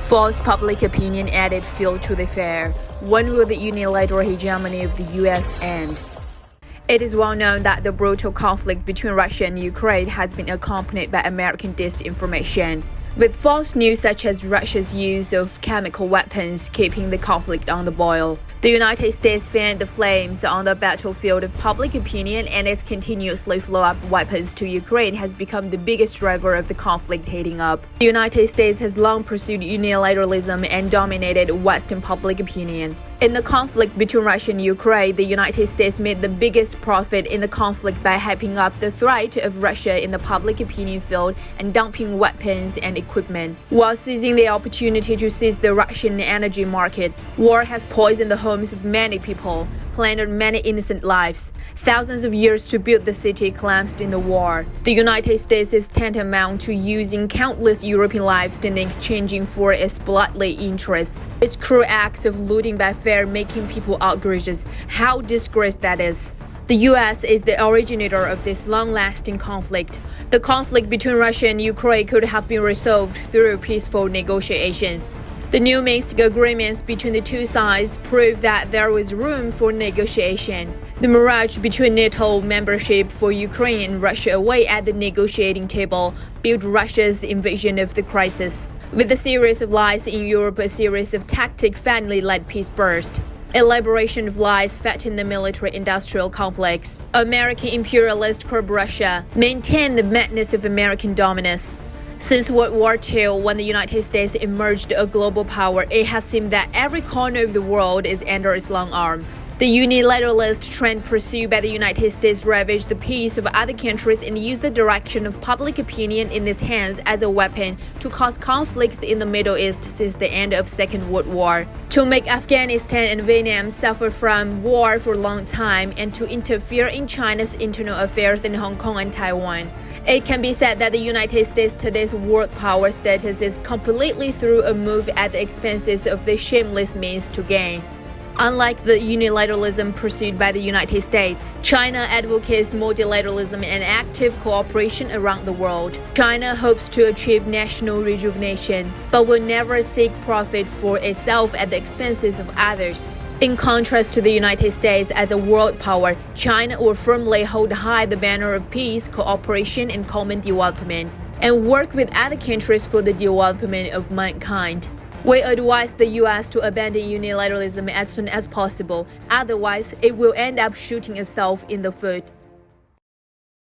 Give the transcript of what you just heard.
False public opinion added fuel to the fire. When will the unilateral hegemony of the US end? It is well known that the brutal conflict between Russia and Ukraine has been accompanied by American disinformation, with false news such as Russia's use of chemical weapons keeping the conflict on the boil. The United States fanned the flames on the battlefield of public opinion, and its continuously flow of weapons to Ukraine has become the biggest driver of the conflict heating up. The United States has long pursued unilateralism and dominated Western public opinion. In the conflict between Russia and Ukraine, the United States made the biggest profit in the conflict by hyping up the threat of Russia in the public opinion field and dumping weapons and equipment, while seizing the opportunity to seize the Russian energy market. War has poisoned the homes of many people, plundered many innocent lives. Thousands of years to build the city collapsed in the war. The United States is tantamount to using countless European lives in exchanging for its bloodly interests. Its cruel acts of looting by fire making people outrageous. How disgraceful that is. The US is the originator of this long-lasting conflict. The conflict between Russia and Ukraine could have been resolved through peaceful negotiations. The new Minsk agreements between the two sides proved that there was room for negotiation. The mirage between NATO membership for Ukraine and Russia away at the negotiating table built Russia's invasion of the crisis. With a series of lies in Europe, a series of tactics finally led peace burst. Elaboration of lies fattened the military-industrial complex. American imperialist curb Russia maintained the madness of American dominance. Since World War II, when the United States emerged a global power, it has seemed that every corner of the world is under its long arm. The unilateralist trend pursued by the United States ravaged the peace of other countries and used the direction of public opinion in its hands as a weapon to cause conflicts in the Middle East since the end of Second World War, to make Afghanistan and Vietnam suffer from war for a long time, and to interfere in China's internal affairs in Hong Kong and Taiwan. It can be said that the United States today's world power status is completely through a move at the expenses of the shameless means to gain. Unlike the unilateralism pursued by the United States, China advocates multilateralism and active cooperation around the world. China hopes to achieve national rejuvenation, but will never seek profit for itself at the expenses of others. In contrast to the United States as a world power, China will firmly hold high the banner of peace, cooperation, and common development, and work with other countries for the development of mankind. We advise the US to abandon unilateralism as soon as possible, otherwise it will end up shooting itself in the foot.